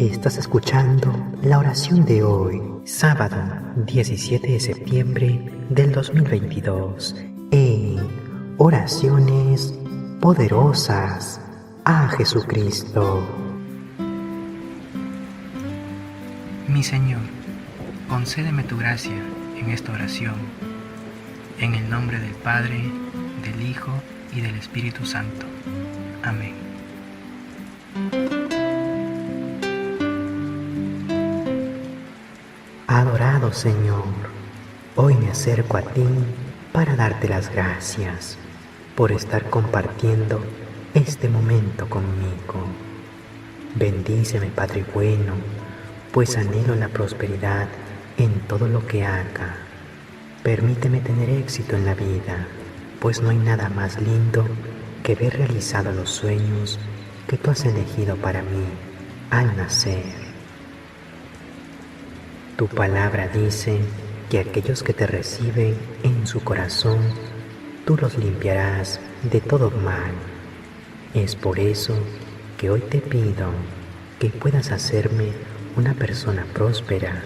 Estás escuchando la oración de hoy, sábado 17 de septiembre del 2022, en Oraciones Poderosas a Jesucristo. Mi Señor, concédeme tu gracia en esta oración, en el nombre del Padre, del Hijo y del Espíritu Santo. Amén. Adorado Señor, hoy me acerco a ti para darte las gracias por estar compartiendo este momento conmigo. Bendíceme, Padre bueno, pues anhelo la prosperidad en todo lo que haga. Permíteme tener éxito en la vida, pues no hay nada más lindo que ver realizados los sueños que tú has elegido para mí al nacer. Tu palabra dice que aquellos que te reciben en su corazón, tú los limpiarás de todo mal. Es por eso que hoy te pido que puedas hacerme una persona próspera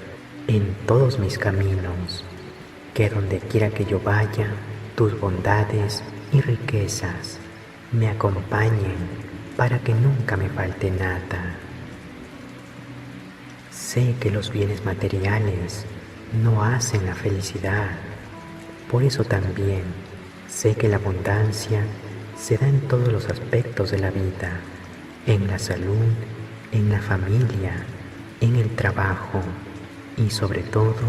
en todos mis caminos, que donde quiera que yo vaya, tus bondades y riquezas me acompañen para que nunca me falte nada. Sé que los bienes materiales no hacen la felicidad, por eso también sé que la abundancia se da en todos los aspectos de la vida, en la salud, en la familia, en el trabajo y sobre todo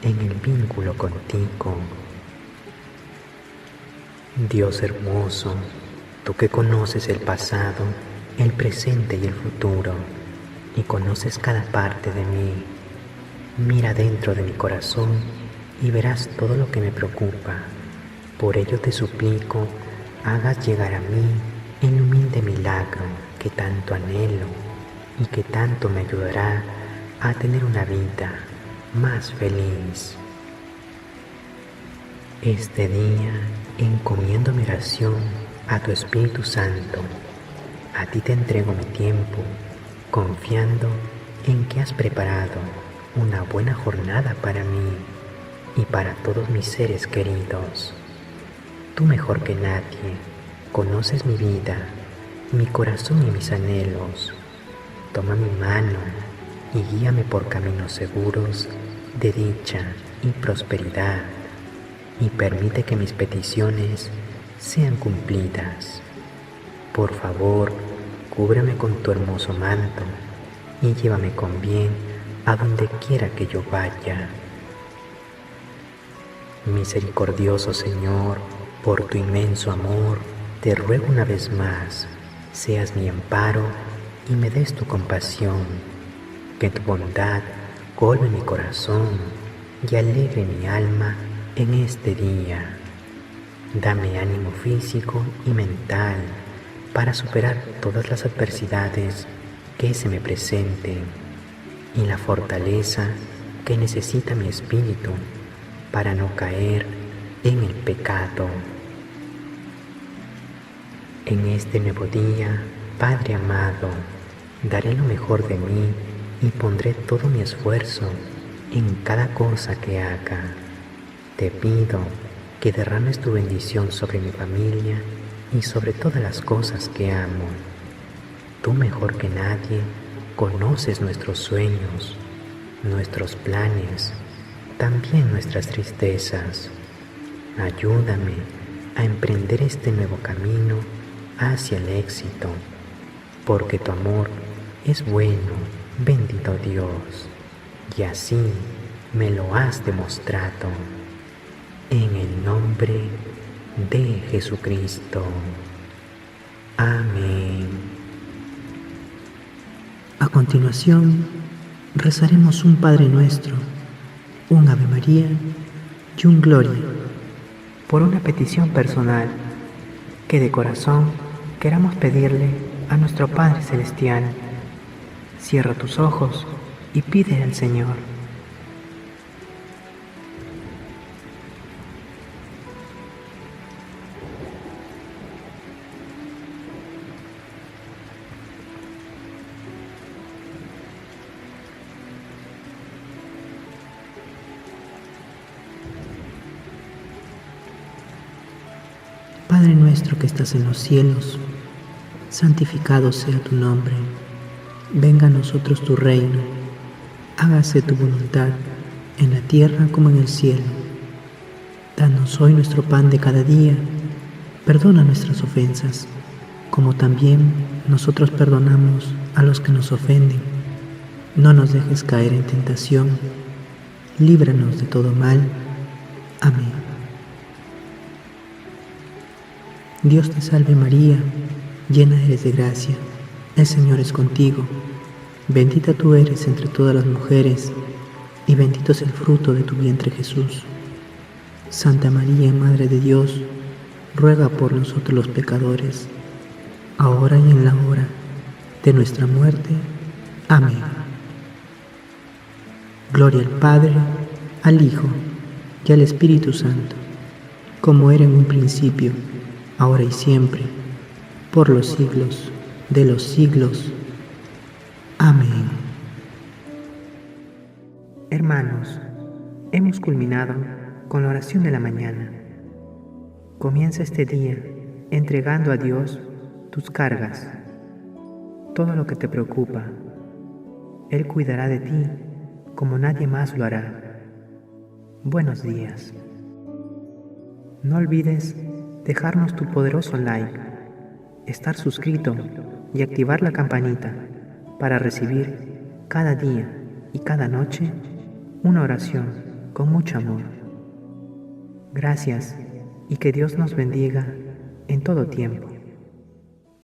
en el vínculo contigo. Dios hermoso, tú que conoces el pasado, el presente y el futuro, y conoces cada parte de mí, mira dentro de mi corazón y verás todo lo que me preocupa. Por ello te suplico, hagas llegar a mí el humilde milagro que tanto anhelo y que tanto me ayudará a tener una vida más feliz. Este día encomiendo mi oración a tu Espíritu Santo. A ti te entrego mi tiempo, confiando en que has preparado una buena jornada para mí y para todos mis seres queridos. Tú mejor que nadie conoces mi vida, mi corazón y mis anhelos. Toma mi mano y guíame por caminos seguros de dicha y prosperidad, y permite que mis peticiones sean cumplidas. Por favor, cúbreme con tu hermoso manto y llévame con bien a donde quiera que yo vaya. Misericordioso Señor, por tu inmenso amor, te ruego una vez más, seas mi amparo y me des tu compasión, que tu bondad colme mi corazón y alegre mi alma en este día. Dame ánimo físico y mental para superar todas las adversidades que se me presenten y la fortaleza que necesita mi espíritu para no caer en el pecado. En este nuevo día, Padre amado, daré lo mejor de mí y pondré todo mi esfuerzo en cada cosa que haga. Te pido que derrames tu bendición sobre mi familia y sobre todas las cosas que amo. Tú mejor que nadie conoces nuestros sueños, nuestros planes, también nuestras tristezas. Ayúdame a emprender este nuevo camino hacia el éxito, porque tu amor es bueno, bendito Dios, y así me lo has demostrado. En el nombre de Jesucristo. Amén. A continuación, rezaremos un Padre Nuestro, un Ave María y un Gloria, Por una petición personal que de corazón queramos pedirle a nuestro Padre Celestial. Cierra tus ojos y pídele al Señor. nuestro que estás en los cielos, santificado sea tu nombre. Venga a nosotros tu reino. Hágase tu voluntad, en la tierra como en el cielo. Danos hoy nuestro pan de cada día. Perdona nuestras ofensas, como también nosotros perdonamos a los que nos ofenden. No nos dejes caer en tentación. Líbranos de todo mal. Amén. Dios te salve María, llena eres de gracia. El Señor es contigo. Bendita tú eres entre todas las mujeres, y bendito es el fruto de tu vientre Jesús. Santa María, Madre de Dios, ruega por nosotros los pecadores, ahora y en la hora de nuestra muerte. Amén. Gloria al Padre, al Hijo y al Espíritu Santo, como era en un principio, ahora y siempre, por los siglos de los siglos. Amén. Hermanos, hemos culminado con la oración de la mañana. Comienza este día entregando a Dios tus cargas, todo lo que te preocupa. Él cuidará de ti como nadie más lo hará. Buenos días. No olvides dejarnos tu poderoso like, estar suscrito y activar la campanita para recibir cada día y cada noche una oración con mucho amor. Gracias y que Dios nos bendiga en todo tiempo.